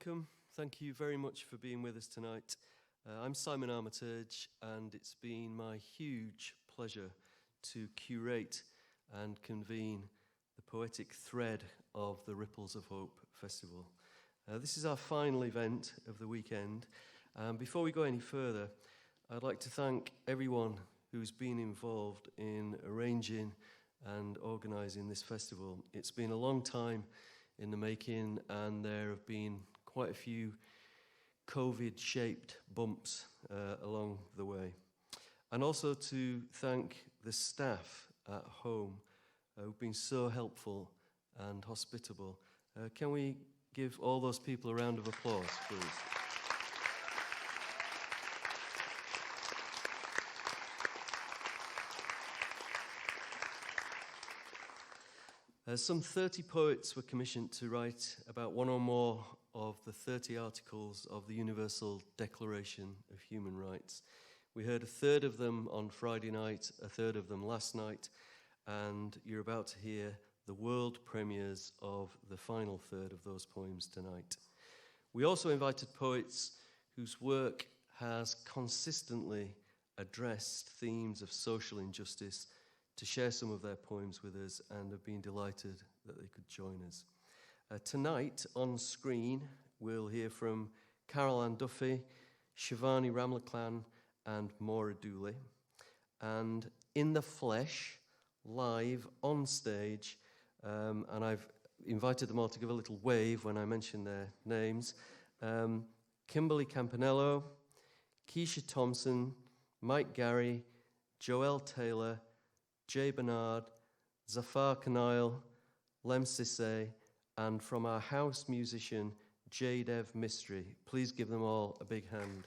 welcome. Thank you very much for being with us tonight. I'm Simon Armitage, and it's been my huge pleasure to curate and convene the poetic thread of the Ripples of Hope Festival. This is our final event of the weekend. Before we go any further, I'd like to thank everyone who's been involved in arranging and organising this festival. It's been a long time in the making, and there have been quite a few COVID-shaped bumps along the way. And also to thank the staff at home who've been so helpful and hospitable. Can we give all those people a round of applause, please? Some 30 poets were commissioned to write about one or more of the 30 articles of the Universal Declaration of Human Rights. We heard a third of them on Friday night, a third of them last night, and you're about to hear the world premieres of the final third of those poems tonight. We also invited poets whose work has consistently addressed themes of social injustice to share some of their poems with us, and have been delighted that they could join us. Tonight, on screen, we'll hear from Carol Duffy, Shivanee Ramlochan, and Maura Dooley. And in the flesh, live, on stage, and I've invited them all to give a little wave when I mention their names, Kimberly Campanello, Keisha Thompson, Mike Garry, Joelle Taylor, Jay Bernard, Zaffar Kunial, Lemn Sissay, and from our house musician, J-Dev Mystery. Please give them all a big hand.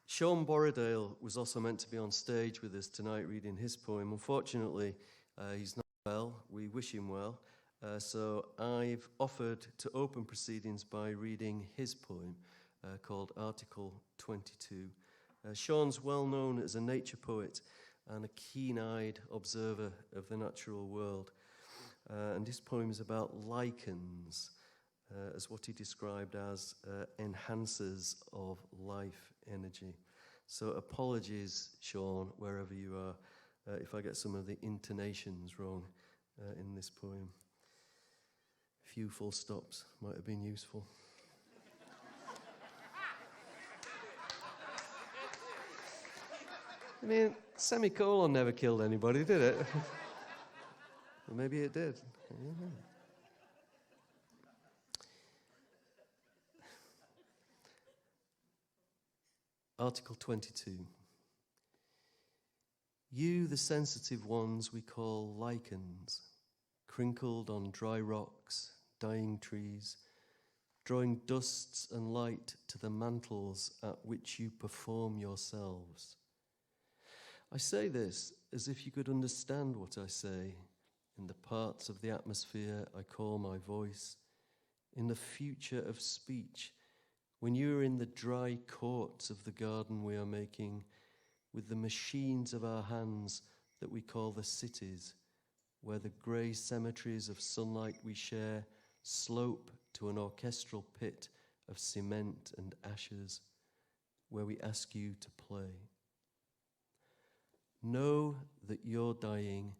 Sean Borodale was also meant to be on stage with us tonight reading his poem. Unfortunately, he's not well. We wish him well. So I've offered to open proceedings by reading his poem called Article 22. Sean's well known as a nature poet and a keen-eyed observer of the natural world. And his poem is about lichens, as what he described as enhancers of life energy. So apologies, Sean, wherever you are, if I get some of the intonations wrong in this poem. A few full stops might have been useful. I mean, semicolon never killed anybody, did it? Well, maybe it did. I don't know. Article 22. You, the sensitive ones we call lichens, crinkled on dry rocks, dying trees, drawing dusts and light to the mantles at which you perform yourselves. I say this as if you could understand what I say in the parts of the atmosphere I call my voice, in the future of speech, when you are in the dry courts of the garden we are making, with the machines of our hands that we call the cities, where the grey cemeteries of sunlight we share slope to an orchestral pit of cement and ashes, where we ask you to play. Know that your dying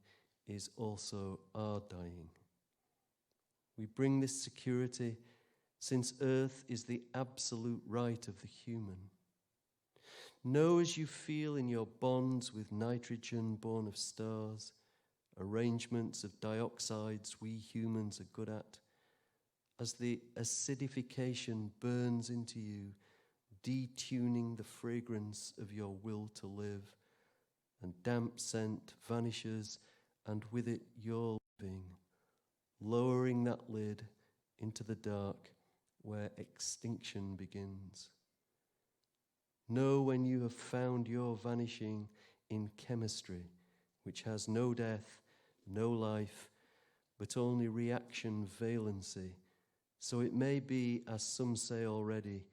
is also our dying. We bring this security since earth is the absolute right of the human. Know as you feel in your bonds with nitrogen born of stars, arrangements of dioxides we humans are good at, as the acidification burns into you, detuning the fragrance of your will to live, and damp scent vanishes, and with it your living, lowering that lid into the dark where extinction begins. Know when you have found your vanishing in chemistry, which has no death, no life, but only reaction valency. So it may be, as some say already,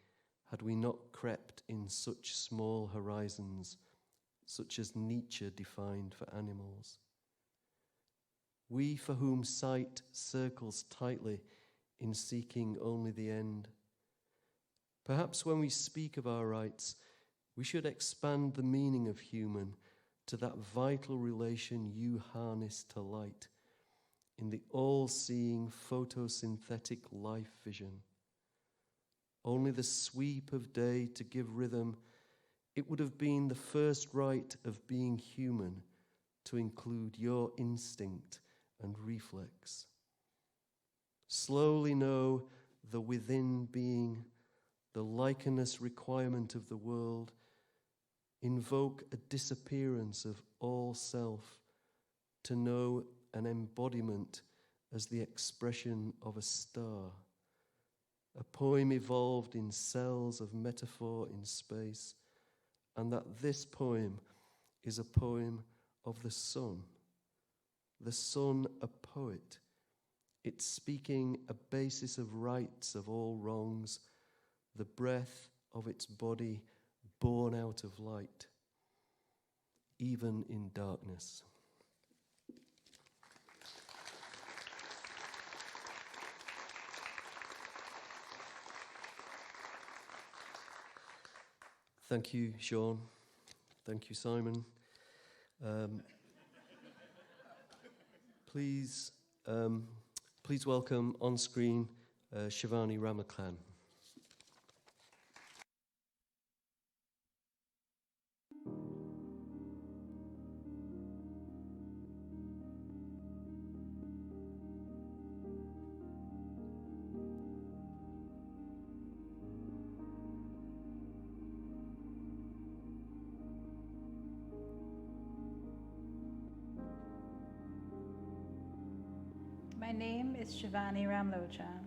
had we not crept in such small horizons, such as Nietzsche defined for animals. we for whom sight circles tightly in seeking only the end. Perhaps when we speak of our rights, we should expand the meaning of human to that vital relation you harness to light in the all-seeing photosynthetic life vision. Only the sweep of day to give rhythm, it would have been the first right of being human to include your instinct and reflex. Slowly know the within being, the likeness requirement of the world, invoke a disappearance of all self, to know an embodiment as the expression of a star. A poem evolved in cells of metaphor in space, and that this poem is a poem of the sun a poet. It's speaking a basis of rights of all wrongs, the breath of its body born out of light, even in darkness. Thank you, Sean. Thank you, Simon. Please welcome on screen Shivanee Ramlochan. My name is Shivanee Ramlochan.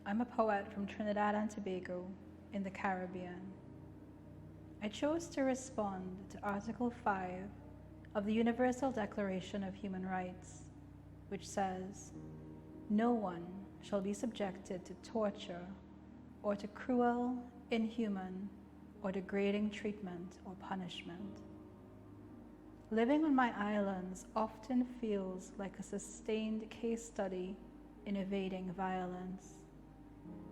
I'm a poet from Trinidad and Tobago in the Caribbean. I chose to respond to Article 5 of the Universal Declaration of Human Rights, which says, "No one shall be subjected to torture or to cruel, inhuman, or degrading treatment or punishment." Living on my islands often feels like a sustained case study in evading violence.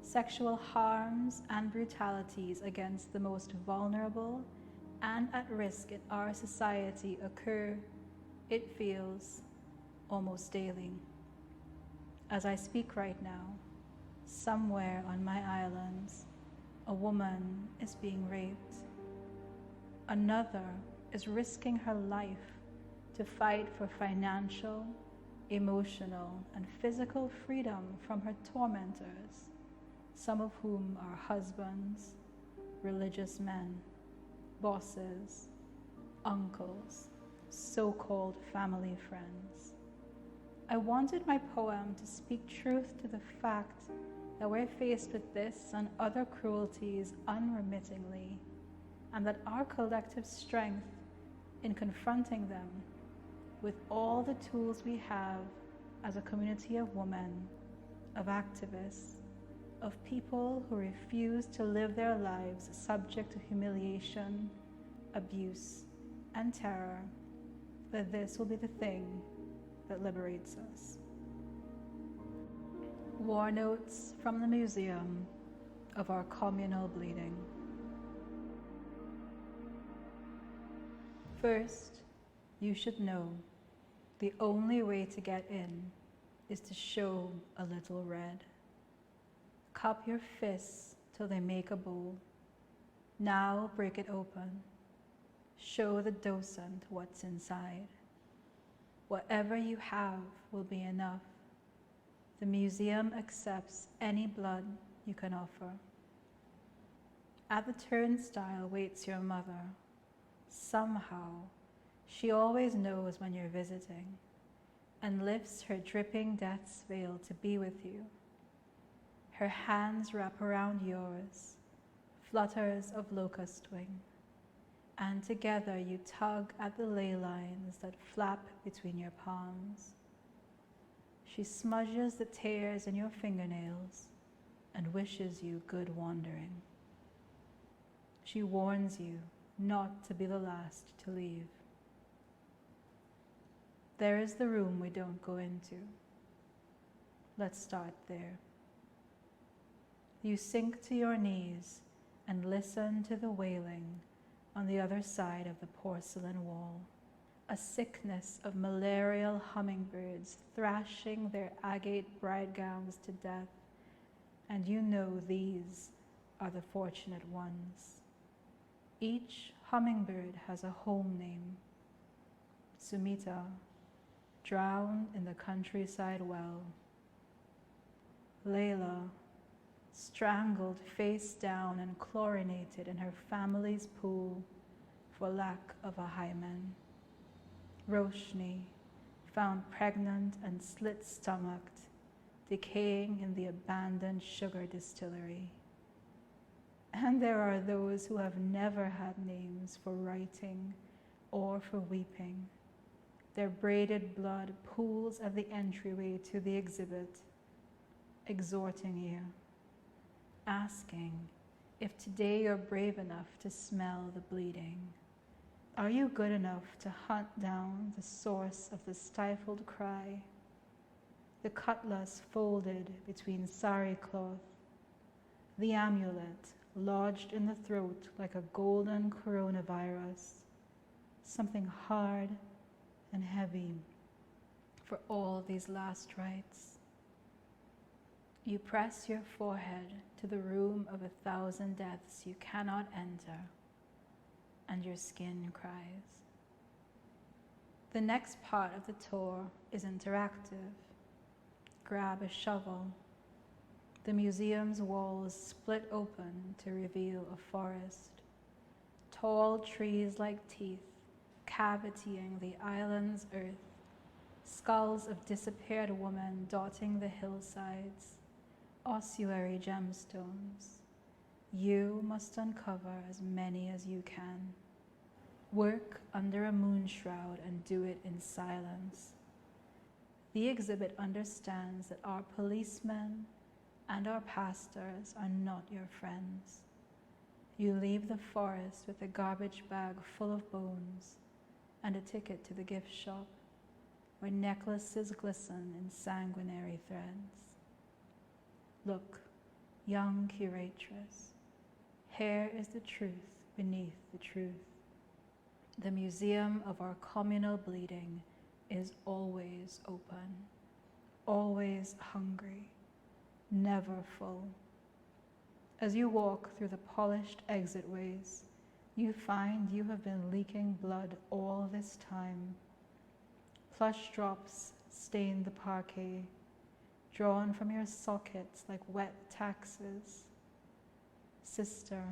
Sexual harms and brutalities against the most vulnerable and at risk in our society occur, it feels, almost daily. As I speak right now, somewhere on my islands, a woman is being raped. Another is risking her life to fight for financial, emotional, and physical freedom from her tormentors, some of whom are husbands, religious men, bosses, uncles, so-called family friends. I wanted my poem to speak truth to the fact that we're faced with this and other cruelties unremittingly, and that our collective strength in confronting them with all the tools we have as a community of women, of activists, of people who refuse to live their lives subject to humiliation, abuse, and terror, that this will be the thing that liberates us. War notes from the Museum of our communal bleeding. First, you should know the only way to get in is to show a little red. Cup your fists till they make a bowl. Now break it open. Show the docent what's inside. Whatever you have will be enough. The museum accepts any blood you can offer. At the turnstile waits your mother. Somehow, she always knows when you're visiting and lifts her dripping death's veil to be with you. Her hands wrap around yours, flutters of locust wing, and together you tug at the ley lines that flap between your palms. She smudges the tears in your fingernails and wishes you good wandering. She warns you not to be the last to leave. There is the room we don't go into. Let's start there. You sink to your knees and listen to the wailing on the other side of the porcelain wall. A sickness of malarial hummingbirds thrashing their agate bride gowns to death, and you know these are the fortunate ones. Each hummingbird has a home name. Sumita, drowned in the countryside well. Layla, strangled face down and chlorinated in her family's pool for lack of a hymen. Roshni, found pregnant and slit-stomached, decaying in the abandoned sugar distillery. And there are those who have never had names for writing or for weeping. Their braided blood pools at the entryway to the exhibit, exhorting you, asking if today you're brave enough to smell the bleeding. Are you good enough to hunt down the source of the stifled cry? The cutlass folded between sari cloth, the amulet lodged in the throat like a golden coronavirus, something hard and heavy for all these last rites. You press your forehead to the room of 1,000 deaths you cannot enter, and your skin cries. The next part of the tour is interactive. Grab a shovel. The museum's walls split open to reveal a forest. Tall trees like teeth, cavitying the island's earth. Skulls of disappeared women dotting the hillsides. Ossuary gemstones. You must uncover as many as you can. Work under a moon shroud and do it in silence. The exhibit understands that our policemen and our pastors are not your friends. You leave the forest with a garbage bag full of bones and a ticket to the gift shop, where necklaces glisten in sanguinary threads. Look, young curatress, here is the truth beneath the truth. The museum of our communal bleeding is always open, always hungry, never full. As you walk through the polished exitways, you find you have been leaking blood all this time. Plush drops stain the parquet, drawn from your sockets like wet taxes. Sister,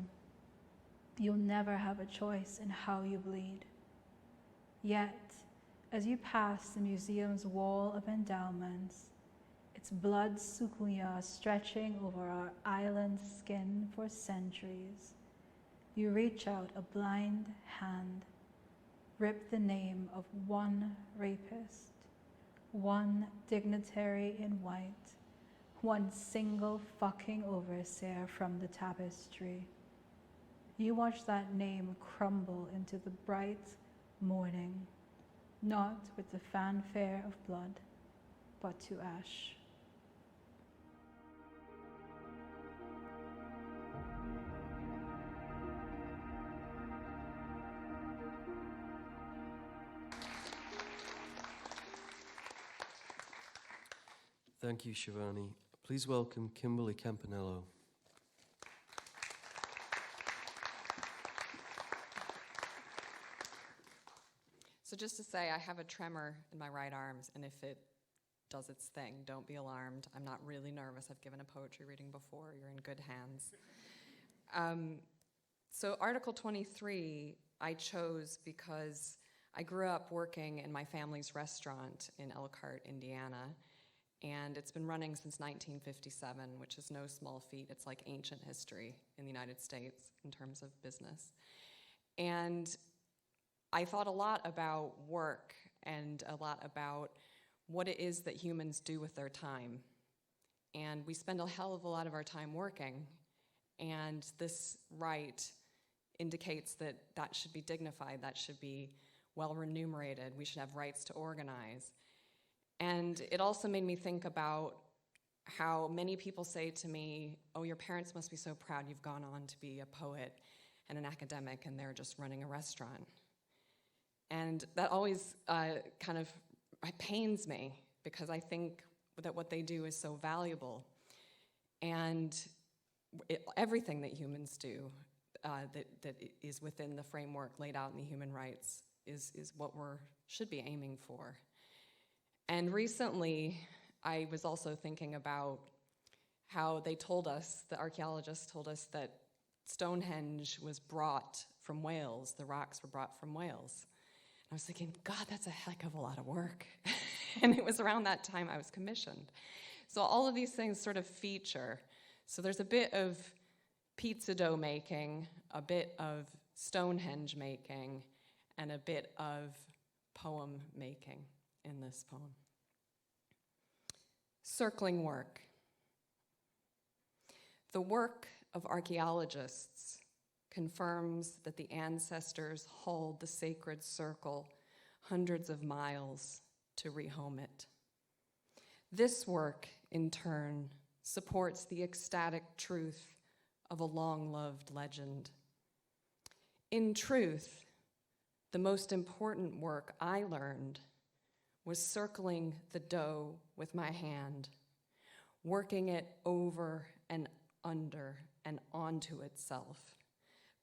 you'll never have a choice in how you bleed. Yet, as you pass the museum's wall of endowments, its blood sukunya stretching over our island skin for centuries, you reach out a blind hand, rip the name of one rapist, one dignitary in white, one single fucking overseer from the tapestry. You watch that name crumble into the bright morning, not with the fanfare of blood, but to ash. Thank you, Shivanee. Please welcome Kimberly Campanello. So just to say, I have a tremor in my right arms, and if it does its thing, don't be alarmed. I'm not really nervous. I've given a poetry reading before. You're in good hands. So Article 23 I chose because I grew up working in my family's restaurant in Elkhart, Indiana, and it's been running since 1957, which is no small feat. It's like ancient history in the United States in terms of business. And I thought a lot about work and a lot about what it is that humans do with their time. And we spend a hell of a lot of our time working, and this right indicates that that should be dignified, that should be well remunerated. We should have rights to organize. And it also made me think about how many people say to me, oh, your parents must be so proud you've gone on to be a poet and an academic, and they're just running a restaurant. And that always kind of pains me, because I think that what they do is so valuable. And everything that humans do that is within the framework laid out in the human rights is what should be aiming for. And recently, I was also thinking about how they told us, the archaeologists told us, that Stonehenge was brought from Wales. The rocks were brought from Wales. And I was thinking, God, that's a heck of a lot of work. And it was around that time I was commissioned. So all of these things sort of feature. So there's a bit of pizza dough making, a bit of Stonehenge making, and a bit of poem making in this poem. Circling work. The work of archaeologists confirms that the ancestors hauled the sacred circle hundreds of miles to rehome it. This work, in turn, supports the ecstatic truth of a long-loved legend. In truth, the most important work I learned was circling the dough with my hand, working it over and under and onto itself,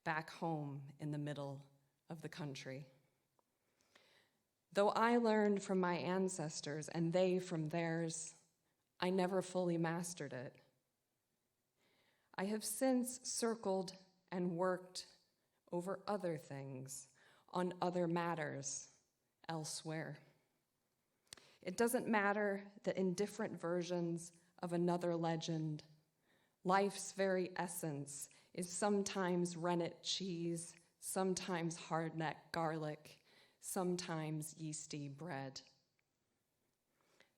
back home in the middle of the country. Though I learned from my ancestors and they from theirs, I never fully mastered it. I have since circled and worked over other things, on other matters, elsewhere. It doesn't matter that in different versions of another legend, life's very essence is sometimes rennet cheese, sometimes hardneck garlic, sometimes yeasty bread.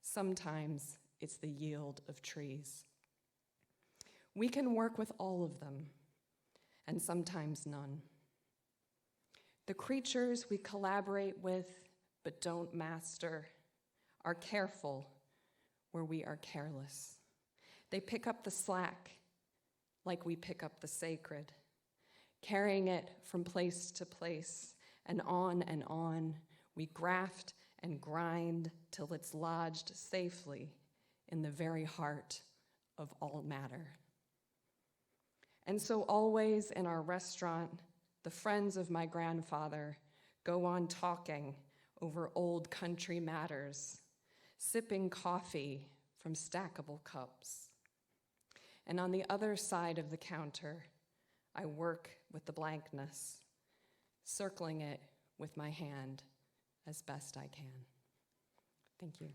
Sometimes it's the yield of trees. We can work with all of them, and sometimes none. The creatures we collaborate with but don't master are careful where we are careless. They pick up the slack like we pick up the sacred, carrying it from place to place, and on we graft and grind till it's lodged safely in the very heart of all matter. And so always in our restaurant, the friends of my grandfather go on talking over old country matters, sipping coffee from stackable cups. And on the other side of the counter, I work with the blankness, circling it with my hand as best I can. Thank you.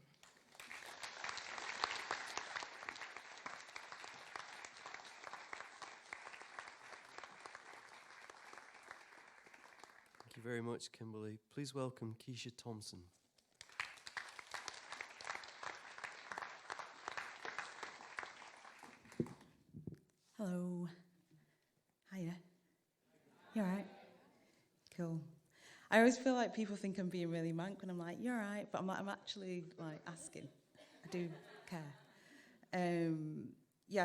Thank you very much, Kimberly. Please welcome Keisha Thompson. Hello. Hiya. You all right? Cool. I always feel like people think I'm being really mank when I'm like, you're all right, but I'm actually like asking. I do care.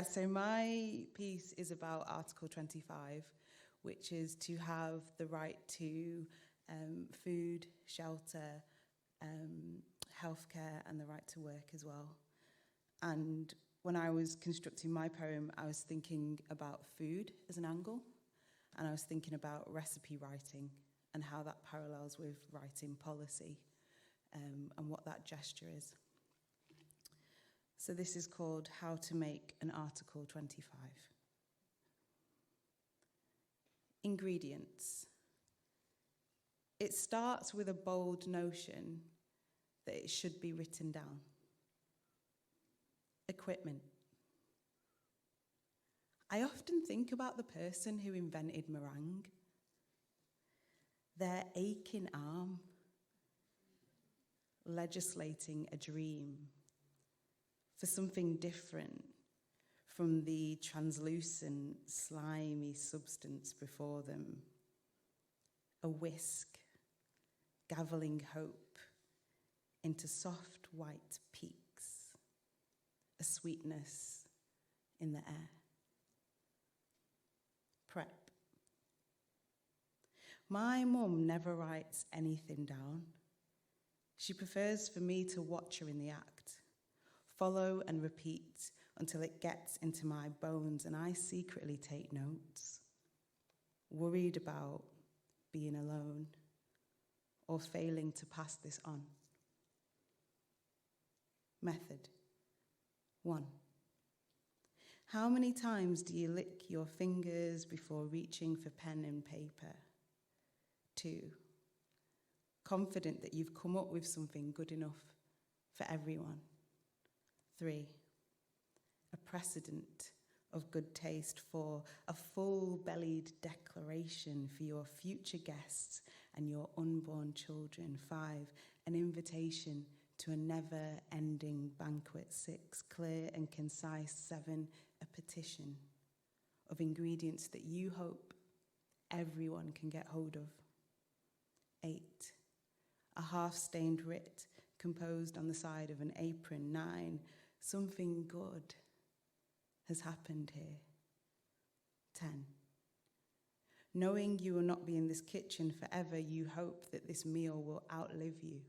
So my piece is about Article 25, which is to have the right to food, shelter, healthcare, and the right to work as well. And when I was constructing my poem, I was thinking about food as an angle, and I was thinking about recipe writing and how that parallels with writing policy and what that gesture is. So this is called How to Make an Article 25. Ingredients. It starts with a bold notion that it should be written down. Equipment. I often think about the person who invented meringue. Their aching arm, legislating a dream for something different from the translucent, slimy substance before them. A whisk, gavelling hope into soft white peaks, a sweetness in the air. Prep. My mum never writes anything down. She prefers for me to watch her in the act, follow and repeat until it gets into my bones and I secretly take notes, worried about being alone or failing to pass this on. Method 1. How many times do you lick your fingers before reaching for pen and paper? 2. Confident that you've come up with something good enough for everyone. 3. A precedent of good taste. 4. A full-bellied declaration for your future guests and your unborn children. 5. An invitation to a never-ending banquet. 6. Clear and concise. 7. A petition of ingredients that you hope everyone can get hold of. 8. A half-stained writ composed on the side of an apron. 9. Something good has happened here. 10. Knowing you will not be in this kitchen forever, you hope that this meal will outlive you.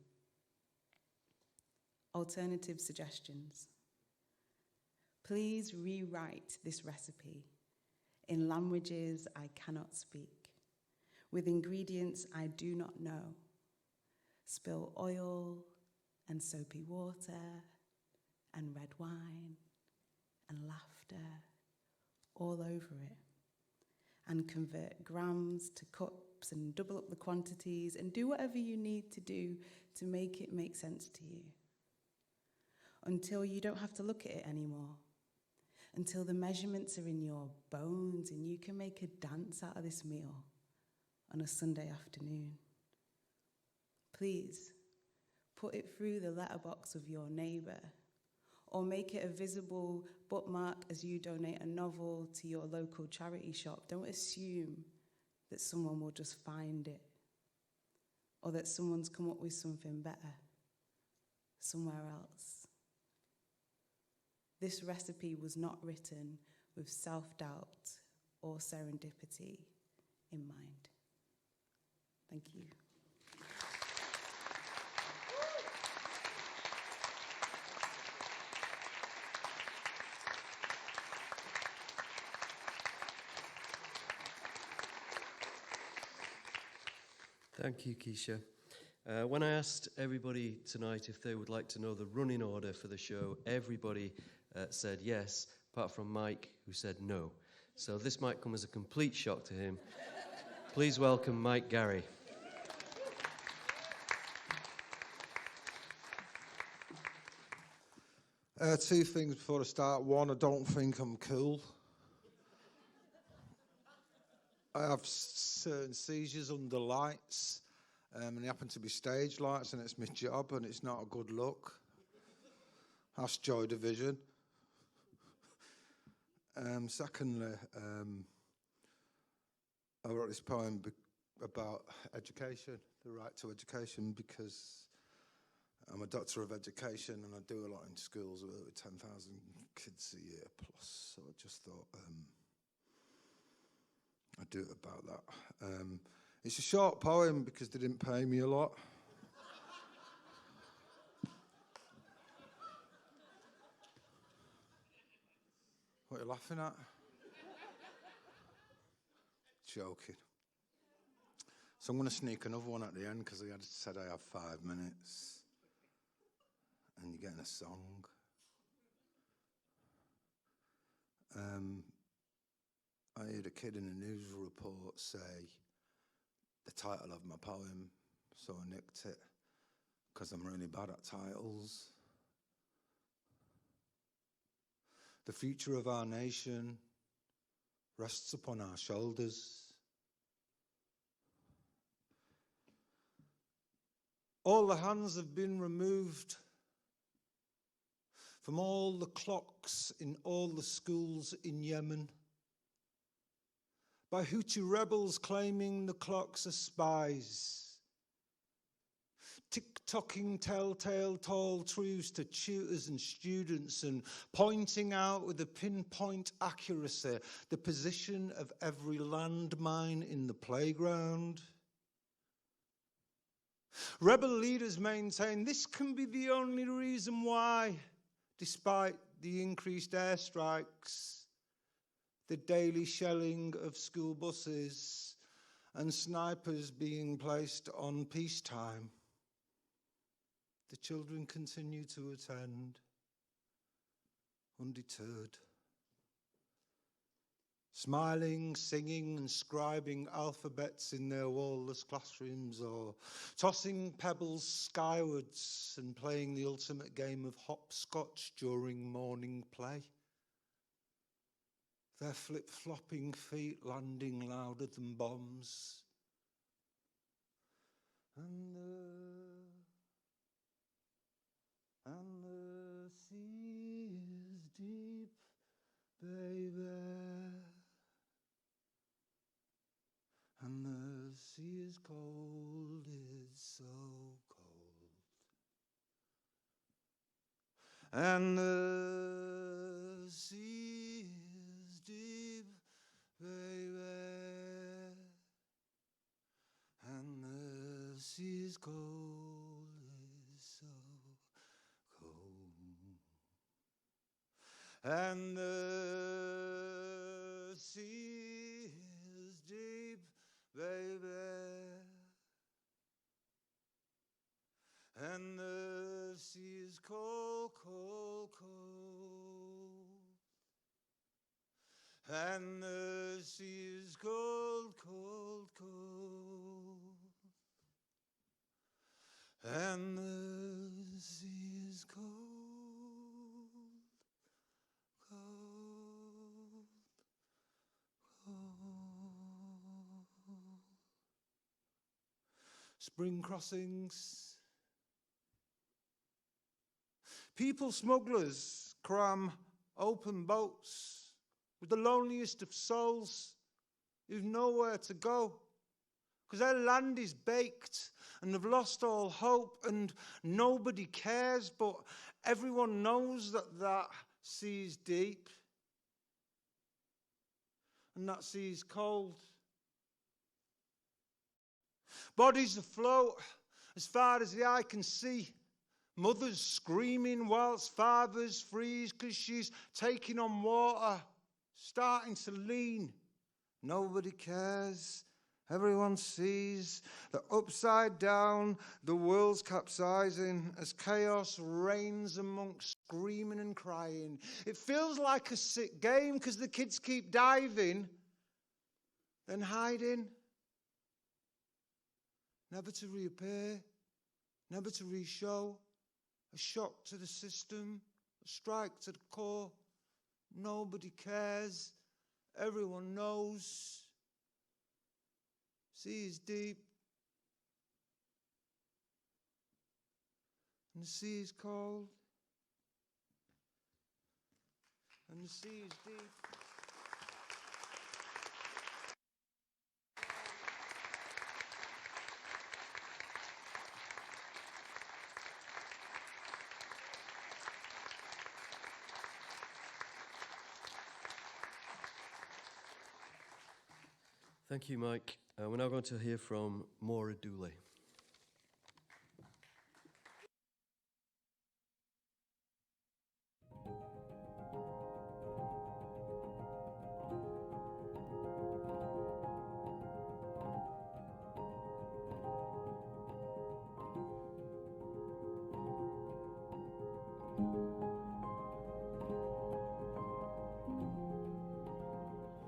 Alternative suggestions. Please rewrite this recipe in languages I cannot speak, with ingredients I do not know. Spill oil and soapy water and red wine and laughter all over it, and convert grams to cups and double up the quantities and do whatever you need to do to make it make sense to you, until you don't have to look at it anymore, until the measurements are in your bones and you can make a dance out of this meal on a Sunday afternoon. Please put it through the letterbox of your neighbour, or make it a visible bookmark as you donate a novel to your local charity shop. Don't assume that someone will just find it, or that someone's come up with something better somewhere else. This recipe was not written with self-doubt or serendipity in mind. Thank you. Thank you, Keisha. When I asked everybody tonight if they would like to know the running order for the show, everybody said yes, apart from Mike, who said no. So this might come as a complete shock to him. Please welcome Mike Garry. Two things before I start. One, I don't think I'm cool. I have certain seizures under lights, and they happen to be stage lights, and it's my job, and it's not a good look. Ask Joy Division. Secondly, I wrote this poem about education, the right to education, because I'm a doctor of education and I do a lot in schools with 10,000 kids a year plus. So I just thought I'd do it about that. It's a short poem because they didn't pay me a lot. What are you laughing at? Joking. So I'm going to sneak another one at the end because I said I have 5 minutes. And you're getting a song. I heard a kid in a news report say the title of my poem, so I nicked it because I'm really bad at titles. The future of our nation rests upon our shoulders. All the hands have been removed from all the clocks in all the schools in Yemen by Houthi rebels claiming the clocks are spies. tick-tocking telltale tall truths to tutors and students and pointing out with a pinpoint accuracy the position of every landmine in the playground. Rebel leaders maintain this can be the only reason why, despite the increased airstrikes, the daily shelling of school buses and snipers being placed on peacetime, the children continue to attend, undeterred. Smiling, singing and scribing alphabets in their wall-less classrooms, or tossing pebbles skywards and playing the ultimate game of hopscotch during morning play. Their flip-flopping feet landing louder than bombs. And the sea is deep, baby. And the sea is cold, it's so cold. And the sea is deep, baby. And the sea is cold, it's so cold. And the sea is deep, baby, and the sea is cold, cold, cold, and the sea is cold, cold, cold, and the sea is cold, cold, cold. Spring crossings. People smugglers cram open boats with the loneliest of souls who've nowhere to go because their land is baked and they've lost all hope and nobody cares, but everyone knows that that sea is deep and that sea is cold. Bodies afloat as far as the eye can see. Mothers screaming whilst fathers freeze because she's taking on water, starting to lean. Nobody cares. Everyone sees that upside down the world's capsizing as chaos reigns amongst screaming and crying. It feels like a sick game because the kids keep diving, then hiding. Never to reappear, never to re-show. A shock to the system, a strike to the core. Nobody cares. Everyone knows. Sea is deep. And the sea is cold. And the sea is deep. Thank you, Mike. We're now going to hear from Maura Dooley.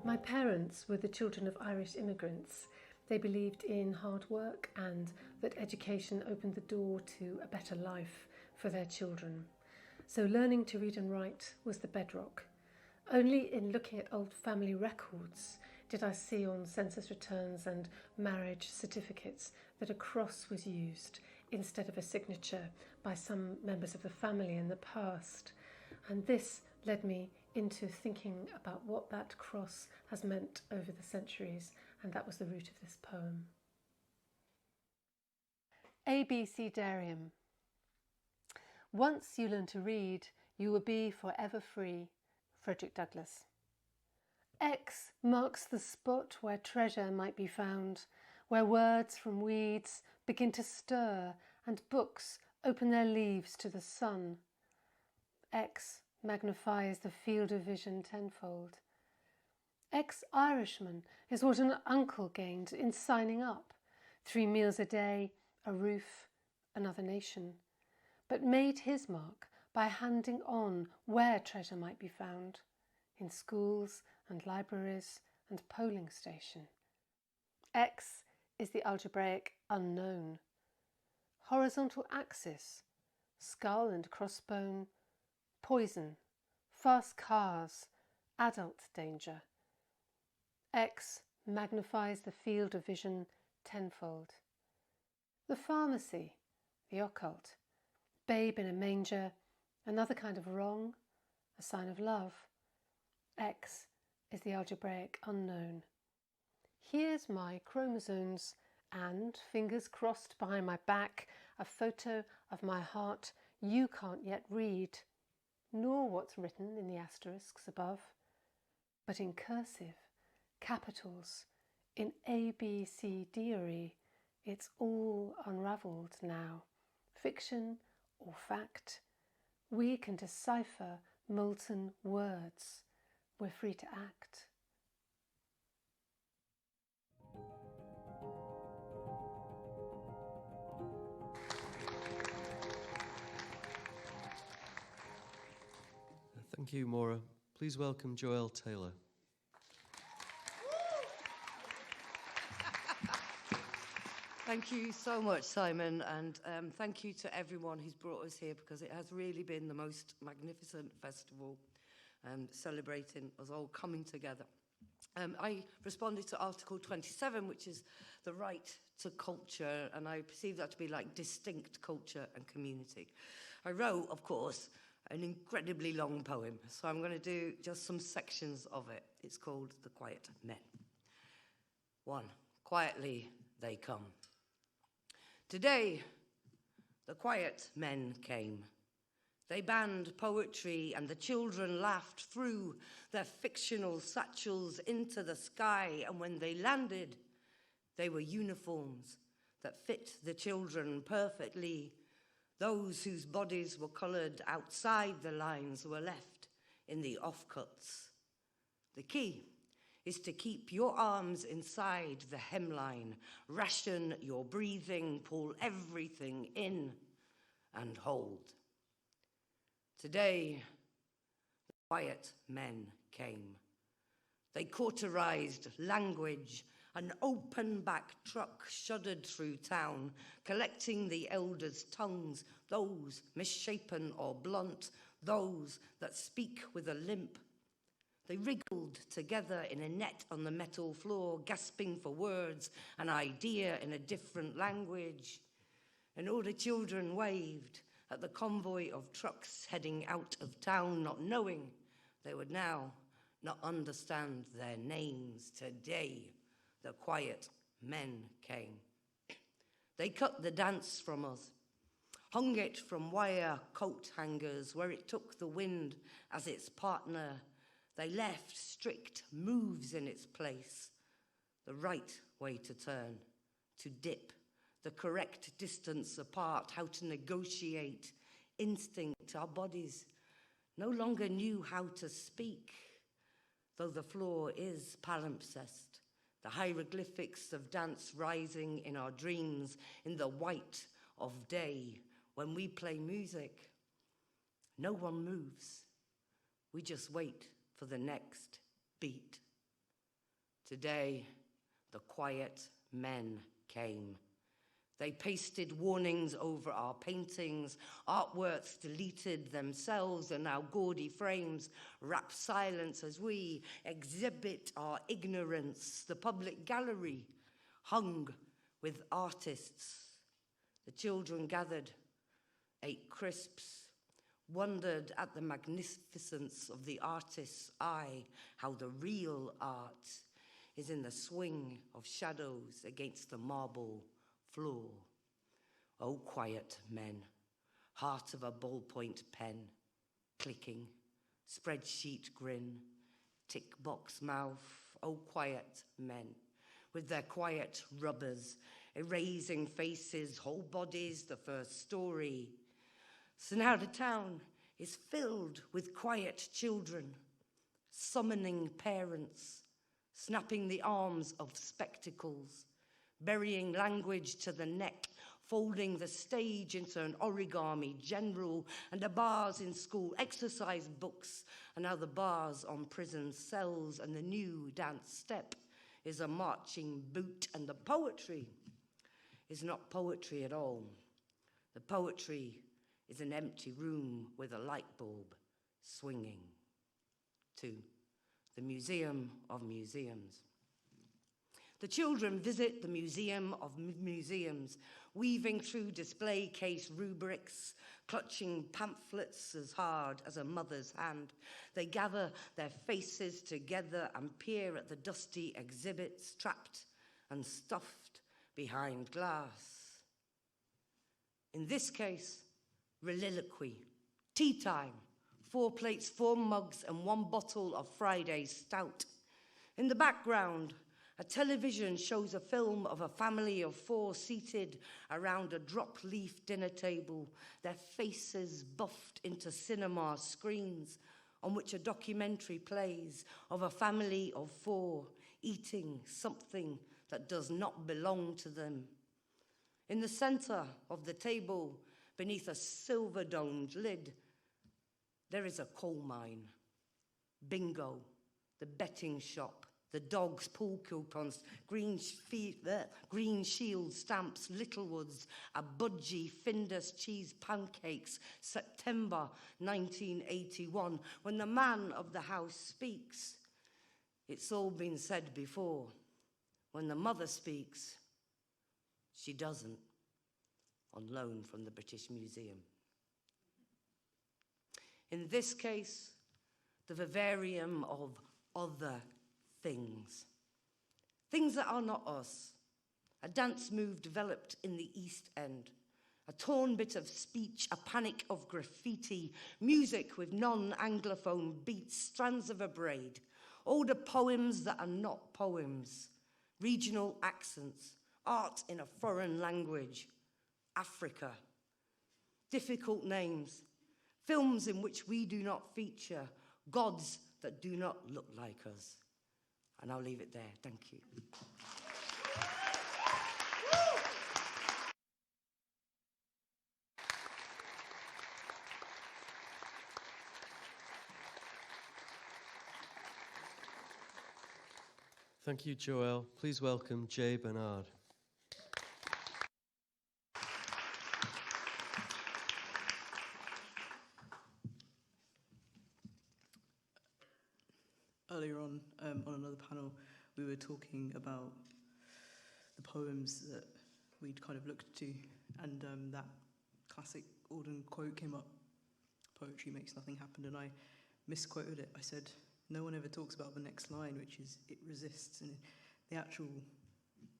My parents were the children of Irish immigrants. They believed in hard work and that education opened the door to a better life for their children. So learning to read and write was the bedrock. Only in looking at old family records did I see on census returns and marriage certificates that a cross was used instead of a signature by some members of the family in the past. And this led me into thinking about what that cross has meant over the centuries, and that was the root of this poem. ABCdarium. Once you learn to read, you will be forever free. Frederick Douglass. X marks the spot where treasure might be found, where words from weeds begin to stir and books open their leaves to the sun. X magnifies the field of vision tenfold. Ex-Irishman is what an uncle gained in signing up. 3 meals a day, a roof, another nation. But made his mark by handing on where treasure might be found, in schools and libraries and polling station. X is the algebraic unknown. Horizontal axis, skull and crossbone, poison, fast cars, adult danger. X magnifies the field of vision tenfold. The pharmacy, the occult, babe in a manger, another kind of wrong, a sign of love. X is the algebraic unknown. Here's my chromosomes and, fingers crossed behind my back, a photo of my heart you can't yet read, nor what's written in the asterisks above, but in cursive, capitals, in ABCdeary, it's all unravelled now, fiction or fact. We can decipher molten words. We're free to act. Thank you, Maura. Please welcome Joelle Taylor. Thank you so much, Simon, and thank you to everyone who's brought us here, because it has really been the most magnificent festival celebrating us all coming together. I responded to Article 27, which is the right to culture, and I perceive that to be like distinct culture and community. I wrote, of course, an incredibly long poem, so I'm going to do just some sections of it. It's called The Quiet Men. 1. Quietly they come. Today, the quiet men came. They banned poetry and the children laughed through their fictional satchels into the sky, and when they landed, they were uniforms that fit the children perfectly. Those whose bodies were coloured outside the lines were left in the offcuts. The key is to keep your arms inside the hemline, ration your breathing, pull everything in and hold. Today, the quiet men came. They cauterized language. An open-back truck shuddered through town, collecting the elders' tongues, those misshapen or blunt, those that speak with a limp. They wriggled together in a net on the metal floor, gasping for words, an idea in a different language. And all the children waved at the convoy of trucks heading out of town, not knowing they would now not understand their names. Today, the quiet men came. They cut the dance from us, hung it from wire coat hangers where it took the wind as its partner. They left strict moves in its place, the right way to turn, to dip, the correct distance apart, how to negotiate, instinct. Our bodies no longer knew how to speak, though the floor is palimpsest, the hieroglyphics of dance rising in our dreams, in the white of day. When we play music, no one moves. We just wait for the next beat. Today, the quiet men came. They pasted warnings over our paintings, artworks deleted themselves, and our gaudy frames wrap silence as we exhibit our ignorance. The public gallery hung with artists. The children gathered, ate crisps, wondered at the magnificence of the artist's eye, how the real art is in the swing of shadows against the marble floor. Oh, quiet men, heart of a ballpoint pen, clicking, spreadsheet grin, tick box mouth. Oh, quiet men, with their quiet rubbers, erasing faces, whole bodies, the first story. So now the town is filled with quiet children, summoning parents, snapping the arms of spectacles, burying language to the neck, folding the stage into an origami general, and the bars in school, exercise books, and now the bars on prison cells, and the new dance step is a marching boot, and the poetry is not poetry at all. The poetry is an empty room with a light bulb swinging. 2. The Museum of Museums. The children visit the Museum of Museums, weaving through display case rubrics, clutching pamphlets as hard as a mother's hand. They gather their faces together and peer at the dusty exhibits, trapped and stuffed behind glass. In this case, reliloquy, tea time, 4 plates, 4 mugs, and 1 bottle of Friday's stout. In the background, a television shows a film of a family of 4 seated around a drop-leaf dinner table, their faces buffed into cinema screens on which a documentary plays of a family of 4 eating something that does not belong to them. In the center of the table, beneath a silver-domed lid, there is a coal mine, bingo, the betting shop, the dogs' pool coupons, green shield stamps, Littlewoods, a budgie, Findus cheese pancakes, September 1981. When the man of the house speaks, it's all been said before. When the mother speaks, she doesn't, on loan from the British Museum. In this case, the vivarium of other things. Things that are not us. A dance move developed in the East End. A torn bit of speech, a panic of graffiti, music with non-Anglophone beats, strands of a braid, older poems that are not poems, regional accents, art in a foreign language, Africa, difficult names, films in which we do not feature, gods that do not look like us. And I'll leave it there. Thank you. Thank you, Joelle. Please welcome Jay Bernard. Earlier on another panel, we were talking about the poems that we'd kind of looked to, and that classic Auden quote came up, "Poetry makes nothing happen," and I misquoted it. I said, "No one ever talks about the next line, which is, it resists," and the actual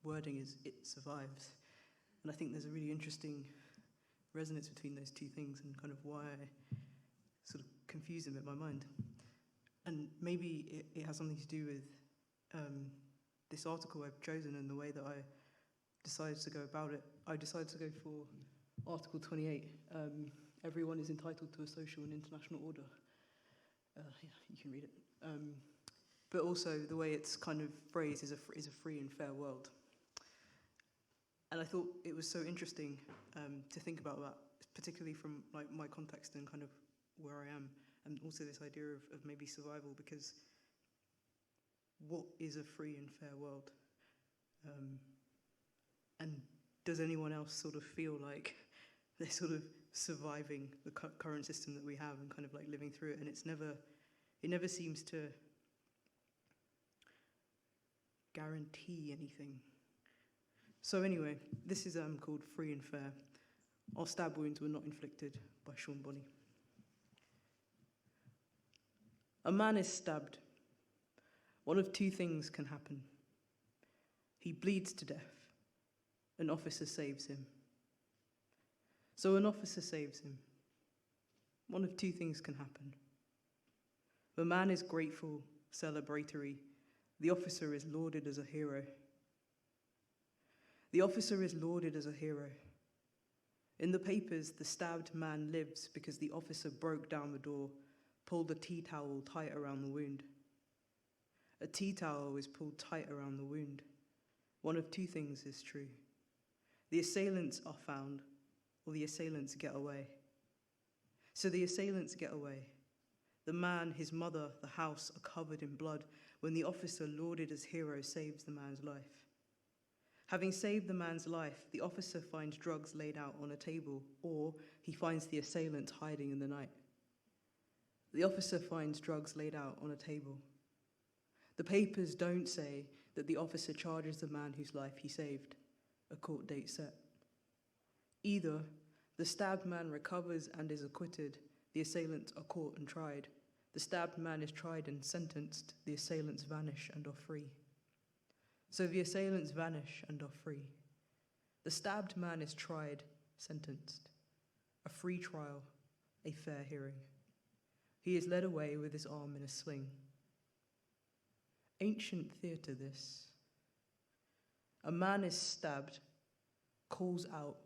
wording is, "it survives." And I think there's a really interesting resonance between those two things and kind of why I sort of confuse them in my mind. And maybe it has something to do with this article I've chosen and the way that I decided to go about it. I decided to go for Article 28. Everyone is entitled to a social and international order. Yeah, you can read it. But also the way it's kind of phrased is a free and fair world. And I thought it was so interesting to think about that, particularly from like my context and kind of where I am, and also this idea of maybe survival, because what is a free and fair world? And does anyone else sort of feel like they're sort of surviving the current system that we have and kind of like living through it? And it never seems to guarantee anything. So anyway, this is called Free and Fair. Our stab wounds were not inflicted by Sean Bonney. A man is stabbed. One of two things can happen. He bleeds to death. An officer saves him. So an officer saves him. One of two things can happen. The man is grateful, celebratory. The officer is lauded as a hero. The officer is lauded as a hero. In the papers, the stabbed man lives because the officer broke down the door, pulled the tea towel tight around the wound. A tea towel is pulled tight around the wound. One of two things is true. The assailants are found, or the assailants get away. So the assailants get away. The man, his mother, the house are covered in blood when the officer lauded as hero saves the man's life. Having saved the man's life, the officer finds drugs laid out on a table, or he finds the assailant hiding in the night. The officer finds drugs laid out on a table. The papers don't say that the officer charges the man whose life he saved. A court date set. Either the stabbed man recovers and is acquitted, the assailants are caught and tried. The stabbed man is tried and sentenced, the assailants vanish and are free. So the assailants vanish and are free. The stabbed man is tried, sentenced. A free trial, a fair hearing. He is led away with his arm in a sling. Ancient theatre this. A man is stabbed, calls out,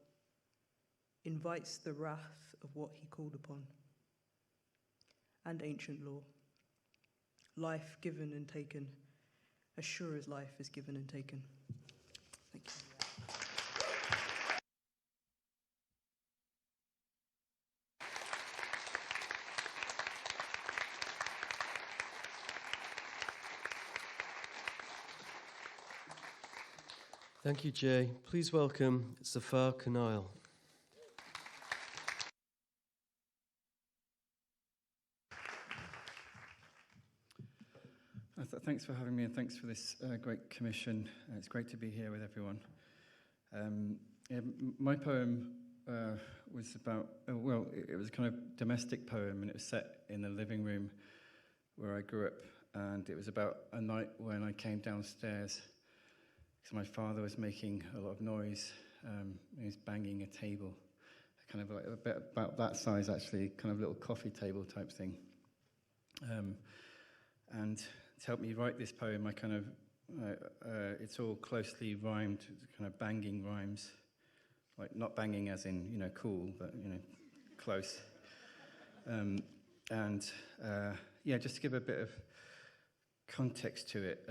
invites the wrath of what he called upon. And ancient law. Life given and taken, as sure as life is given and taken. Thank you. Thank you, Jay. Please welcome Zaffar Kunial. Thanks for having me, and thanks for this great commission. It's great to be here with everyone. My poem was about, it was a kind of domestic poem, and it was set in the living room where I grew up, and it was about a night when I came downstairs because my father was making a lot of noise. He was banging a table, kind of like a bit about that size, actually, kind of little coffee table type thing. And to help me write this poem, I kind of, it's all closely rhymed, kind of banging rhymes. Like not banging as in, cool, but, close. Just to give a bit of context to it,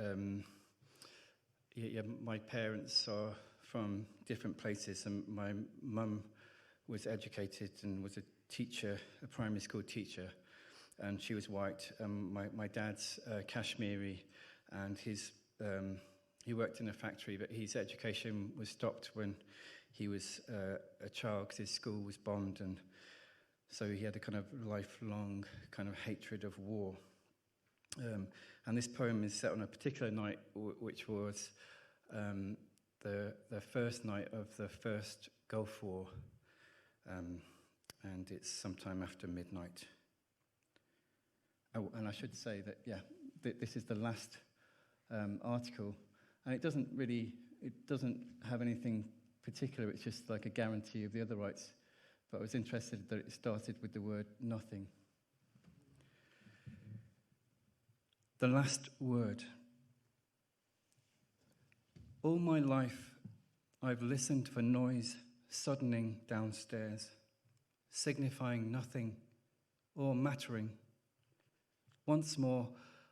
my parents are from different places, and my mum was educated and was a teacher, a primary school teacher, and she was white. My dad's Kashmiri, and he worked in a factory, but his education was stopped when he was a child because his school was bombed, and so he had a kind of lifelong kind of hatred of war. And this poem is set on a particular night, which was the first night of the first Gulf War, and it's sometime after midnight. Oh, and I should say that, this is the last article, and it doesn't have anything particular, it's just like a guarantee of the other rights, but I was interested that it started with the word nothing. The last word. All my life, I've listened for noise suddening downstairs, signifying nothing or mattering. Once more,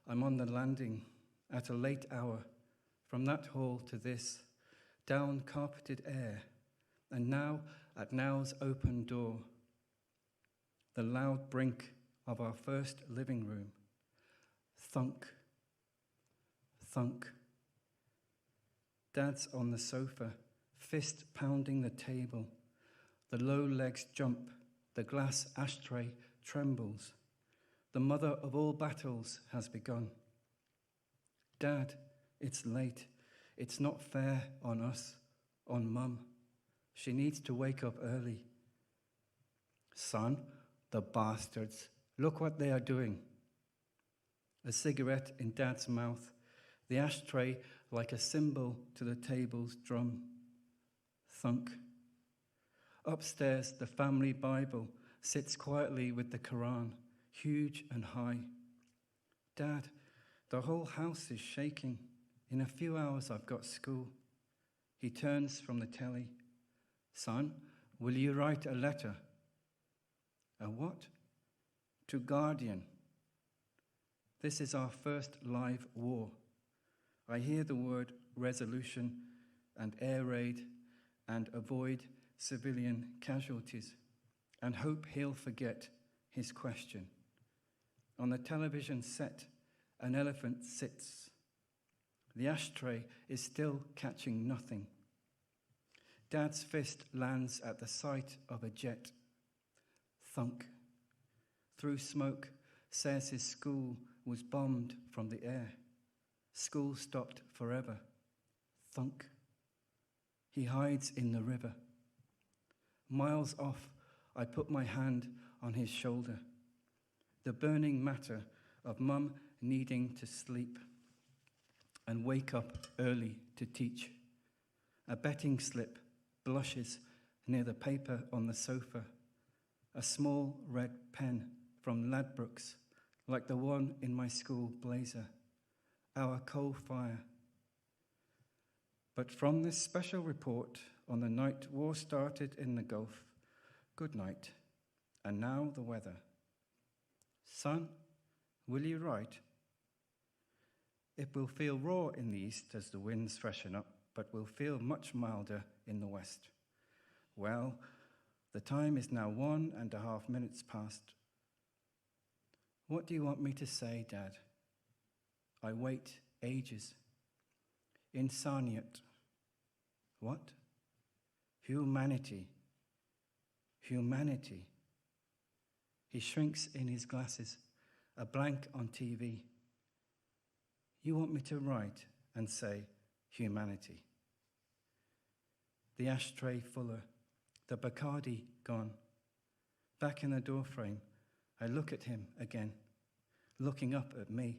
I'm on the landing at a late hour, from that hall to this, down carpeted air, and now at now's open door, the loud brink of our first living room. Thunk, thunk. Dad's on the sofa, fist pounding the table. The low legs jump, the glass ashtray trembles. The mother of all battles has begun. Dad, it's late. It's not fair on us, on Mum. She needs to wake up early. Son, the bastards, look what they are doing. A cigarette in Dad's mouth, the ashtray like a cymbal to the table's drum. Thunk. Upstairs, the family Bible sits quietly with the Quran, huge and high. Dad, the whole house is shaking. In a few hours, I've got school. He turns from the telly. Son, will you write a letter? A what? To Guardian. This is our first live war. I hear the word resolution and air raid and avoid civilian casualties and hope he'll forget his question. On the television set, an elephant sits. The ashtray is still catching nothing. Dad's fist lands at the sight of a jet. Thunk. Through smoke, says his school was bombed from the air. School stopped forever. Thunk. He hides in the river. Miles off, I put my hand on his shoulder. The burning matter of Mum needing to sleep and wake up early to teach. A betting slip blushes near the paper on the sofa. A small red pen from Ladbrokes, like the one in my school blazer. Our coal fire. But from this special report on the night war started in the Gulf, good night, and now the weather. Son, will you write? It will feel raw in the east as the winds freshen up, but will feel much milder in the west. Well, the time is now 1.5 minutes past. What do you want me to say, Dad? I wait ages. Insaniat. What? Humanity. Humanity. He shrinks in his glasses, a blank on TV. You want me to write and say humanity. The ashtray fuller, the Bacardi gone. Back in the doorframe, I look at him again, looking up at me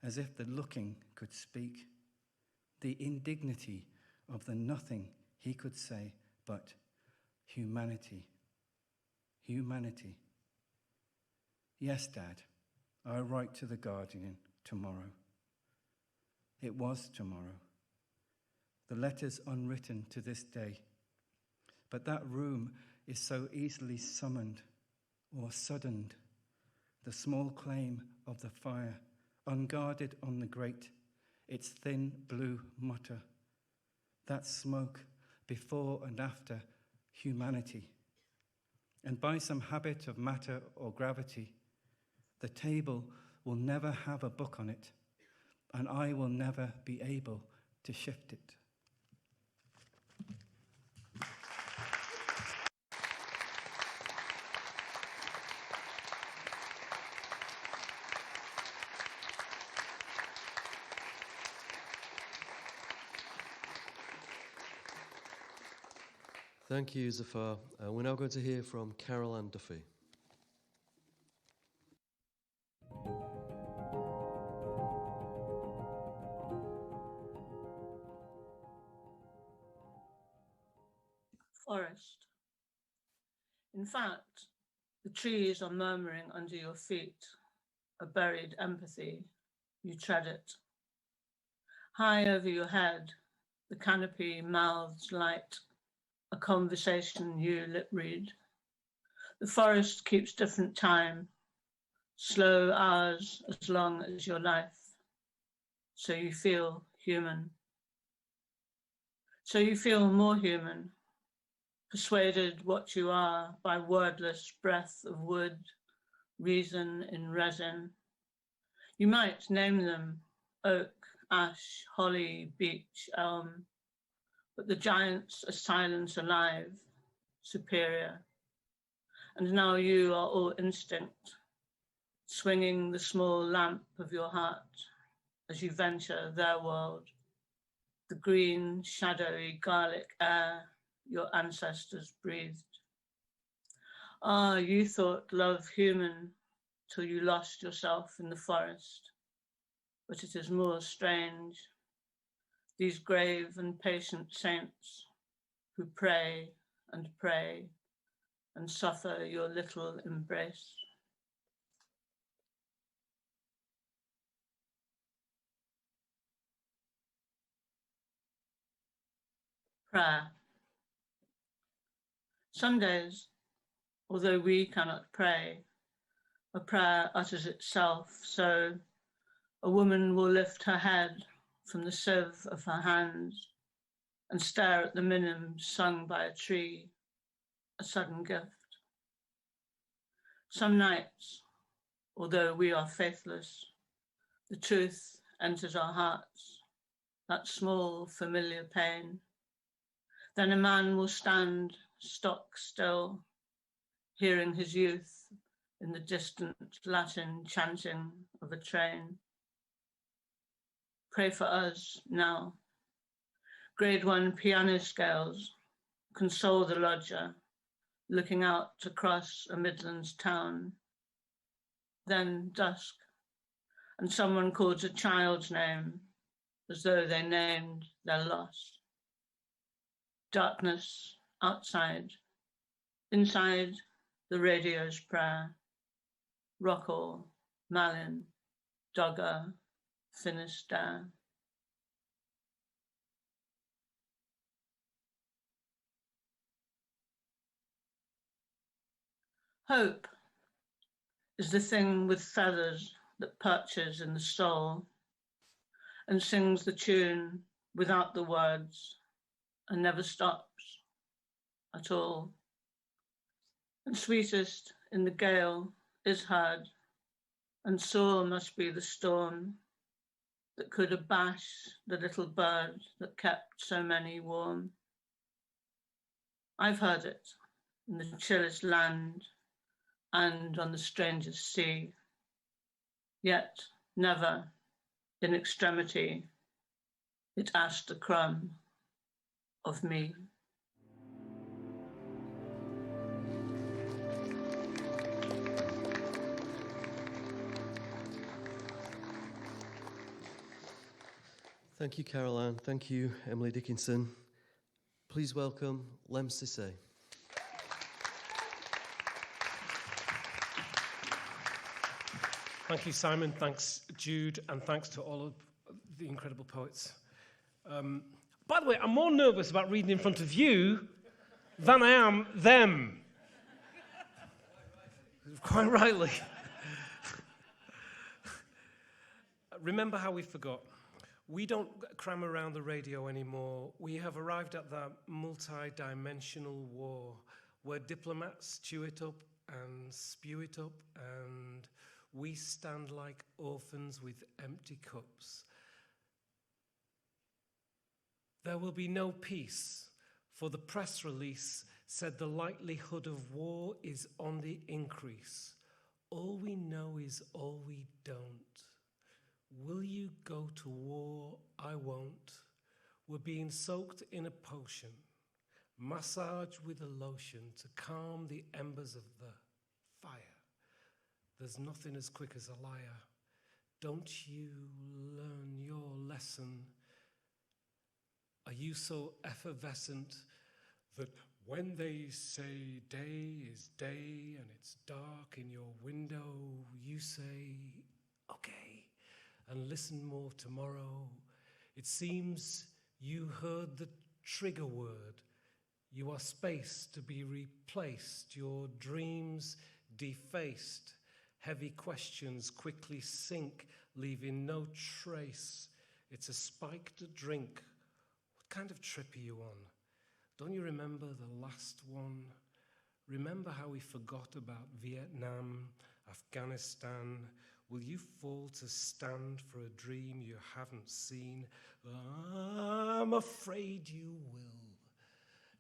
as if the looking could speak. The indignity of the nothing he could say but humanity. Humanity. Yes, Dad, I'll write to the Guardian tomorrow. It was tomorrow. The letter's unwritten to this day. But that room is so easily summoned or suddened. The small claim of the fire, unguarded on the grate, its thin blue mutter. That smoke before and after humanity. And by some habit of matter or gravity, the table will never have a book on it, and I will never be able to shift it. Thank you, Zaffar. We're now going to hear from Carol and Duffy. Forest. In fact, the trees are murmuring under your feet, a buried empathy. You tread it. High over your head, the canopy mouths light, a conversation you lip read. The forest keeps different time, slow hours as long as your life. So you feel human. So you feel more human, persuaded what you are by wordless breath of wood, reason in resin. You might name them oak, ash, holly, beech, elm, but the giants are silent alive, superior. And now you are all instinct, swinging the small lamp of your heart as you venture their world, the green, shadowy, garlic air your ancestors breathed. Ah, you thought love human till you lost yourself in the forest, but it is more strange. These grave and patient saints who pray and pray and suffer your little embrace. Prayer. Some days, although we cannot pray, a prayer utters itself, so a woman will lift her head from the sieve of her hands and stare at the minim sung by a tree, a sudden gift. Some nights, although we are faithless, the truth enters our hearts, that small familiar pain. Then a man will stand stock still, hearing his youth in the distant Latin chanting of a train. Pray for us now. Grade 1 piano scales console the lodger, looking out across a Midlands town. Then dusk, and someone calls a child's name as though they named their loss. Darkness outside, inside the radio's prayer. Rockall, Malin, Dogger, Finisterre. Hope is the thing with feathers that perches in the soul and sings the tune without the words and never stops at all. And sweetest in the gale is heard, and sore must be the storm that could abash the little bird that kept so many warm. I've heard it in the chillest land and on the strangest sea, yet never in extremity it asked a crumb of me. Thank you, Caroline. Thank you, Emily Dickinson. Please welcome Lemn Sissay. Thank you, Simon. Thanks, Jude. And thanks to all of the incredible poets. By the way, I'm more nervous about reading in front of you than I am them. Quite rightly. Remember how we forgot. We don't cram around the radio anymore. We have arrived at that multi-dimensional war where diplomats chew it up and spew it up, and we stand like orphans with empty cups. There will be no peace, for the press release said the likelihood of war is on the increase. All we know is all we don't. Will you go to war? I won't. We're being soaked in a potion, massaged with a lotion to calm the embers of the fire. There's nothing as quick as a liar. Don't you learn your lesson? Are you so effervescent that when they say day is day and it's dark in your window, you say, okay, and listen more tomorrow? It seems you heard the trigger word. You are space to be replaced, your dreams defaced. Heavy questions quickly sink, leaving no trace. It's a spiked drink. What kind of trip are you on? Don't you remember the last one? Remember how we forgot about Vietnam, Afghanistan? Will you fall to stand for a dream you haven't seen? I'm afraid you will.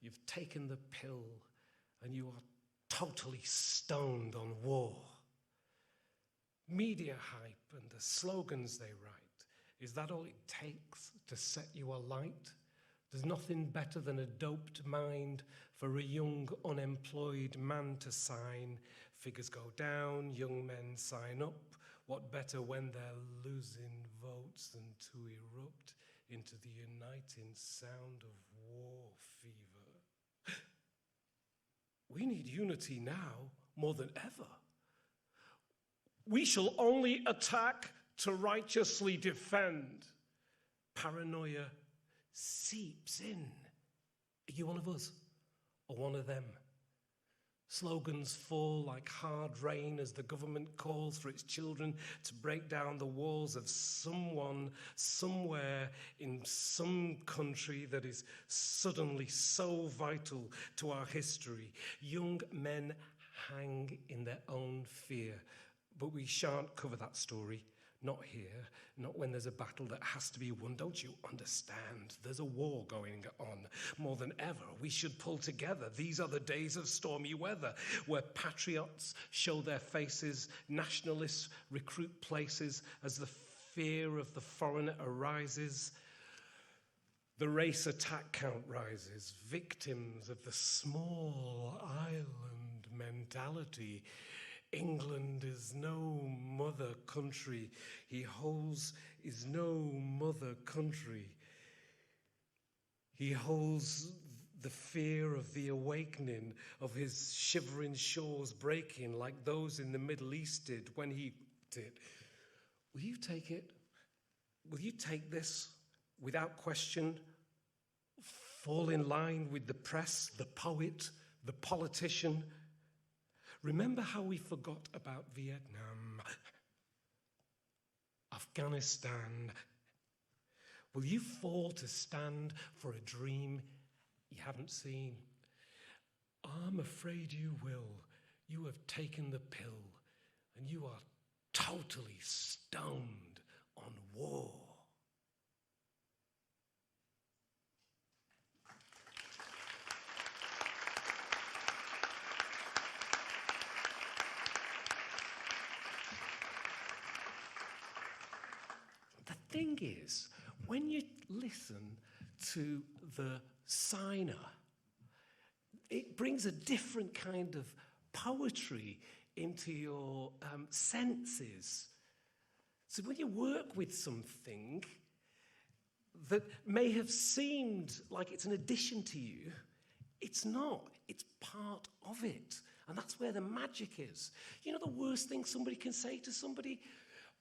You've taken the pill and you are totally stoned on war. Media hype and the slogans they write, is that all it takes to set you alight? There's nothing better than a doped mind for a young unemployed man to sign. Figures go down, young men sign up. What better when they're losing votes than to erupt into the uniting sound of war fever? We need unity now more than ever. We shall only attack to righteously defend. Paranoia seeps in. Are you one of us or one of them? Slogans fall like hard rain as the government calls for its children to break down the walls of someone, somewhere in some country that is suddenly so vital to our history. Young men hang in their own fear, but we shan't cover that story. Not here, not when there's a battle that has to be won. Don't you understand? There's a war going on. More than ever, we should pull together. These are the days of stormy weather, where patriots show their faces, nationalists recruit places as the fear of the foreigner arises. The race attack count rises, victims of the small island mentality. England is no mother country. He holds is no mother country. He holds the fear of the awakening, of his shivering shores breaking like those in the Middle East did when he did. Will you take it? Will you take this without question? Fall in line with the press, the poet, the politician? Remember how we forgot about Vietnam, Afghanistan. Will you fall to stand for a dream you haven't seen? I'm afraid you will. You have taken the pill, and you are totally stoned on war. The thing is, when you listen to the signer, it brings a different kind of poetry into your senses. So when you work with something that may have seemed like it's an addition to you, it's not. It's part of it. And that's where the magic is. You know the worst thing somebody can say to somebody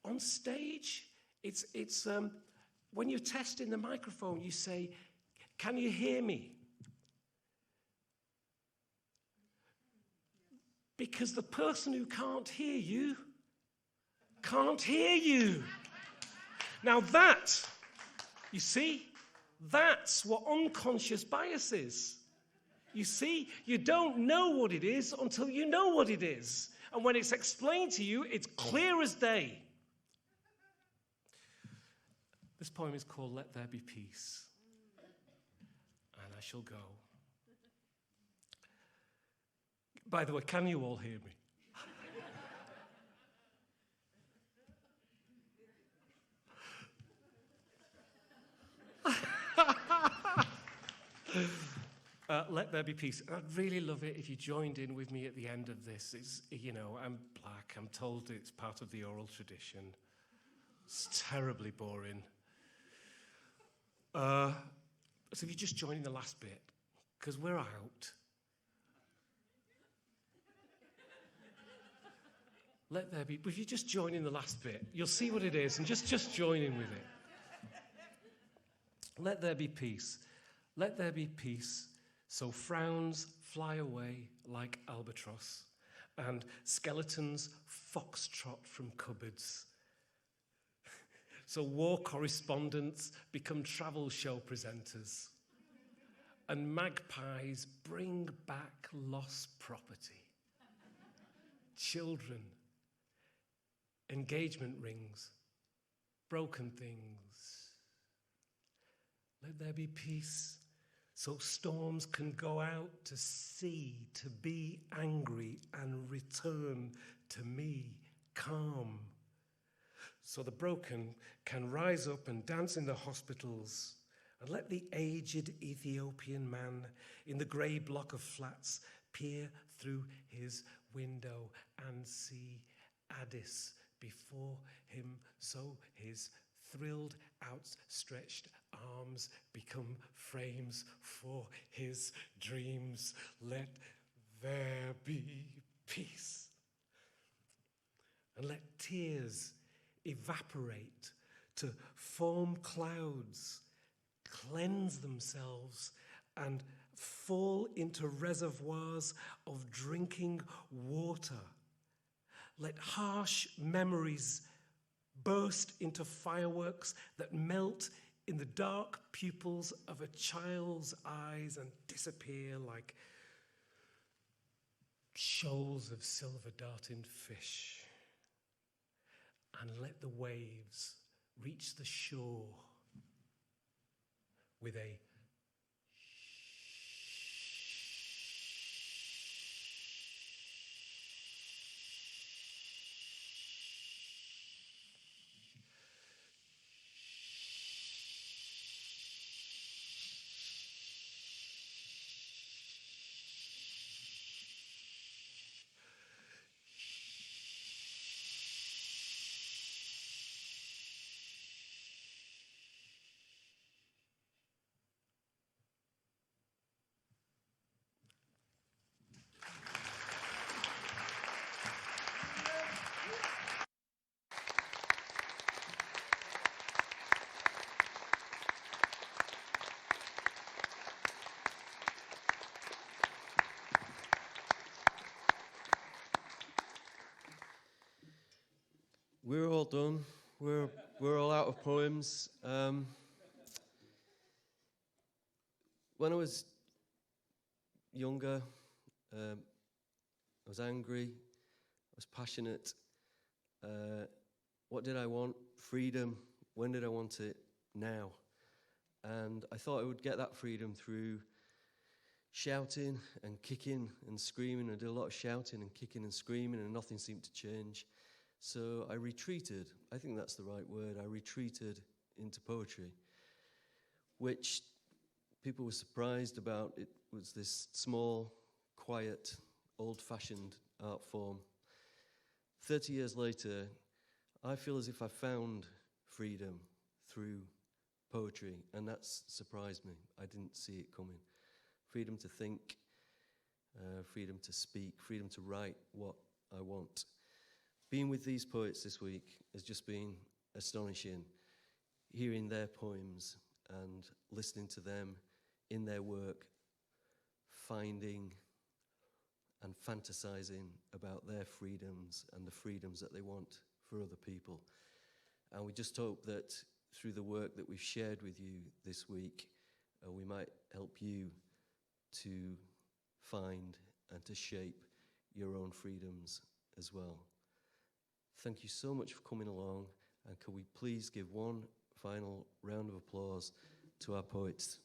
on stage? It's when you're testing the microphone, you say, "Can you hear me?" Because the person who can't hear you can't hear you. Now that, you see, that's what unconscious bias is. You see, you don't know what it is until you know what it is. And when it's explained to you, it's clear as day. This poem is called Let There Be Peace. And I shall go. By the way, can you all hear me? Let There Be Peace. I'd really love it if you joined in with me at the end of this. It's, you know, I'm black. I'm told it's part of the oral tradition. It's terribly boring. So if you just join in the last bit, because we're out. Let there be. If you just join in the last bit, you'll see what it is, and just join in with it. Let there be peace. Let there be peace, so frowns fly away like albatross, and skeletons foxtrot from cupboards. So war correspondents become travel show presenters, and magpies bring back lost property. Children, engagement rings, broken things. Let there be peace, so storms can go out to sea, to be angry and return to me calm. So the broken can rise up and dance in the hospitals, and let the aged Ethiopian man in the grey block of flats peer through his window and see Addis before him, so his thrilled outstretched arms become frames for his dreams. Let there be peace. And let tears evaporate to form clouds, cleanse themselves, and fall into reservoirs of drinking water. Let harsh memories burst into fireworks that melt in the dark pupils of a child's eyes and disappear like shoals of silver darting fish. And let the waves reach the shore with a We're all done. We're all out of poems. When I was younger, I was angry, I was passionate. What did I want? Freedom. When did I want it? Now. And I thought I would get that freedom through shouting and kicking and screaming. I did a lot of shouting and kicking and screaming, and nothing seemed to change. So I retreated. I think that's the right word. I retreated into poetry, which people were surprised about. It was this small, quiet, old-fashioned art form. 30 years later, I feel as if I found freedom through poetry, and that's surprised me. I didn't see it coming. Freedom to think, freedom to speak, freedom to write what I want. Being with these poets this week has just been astonishing. Hearing their poems and listening to them in their work, finding and fantasizing about their freedoms and the freedoms that they want for other people. And we just hope that through the work that we've shared with you this week, we might help you to find and to shape your own freedoms as well. Thank you so much for coming along, and can we please give one final round of applause to our poets.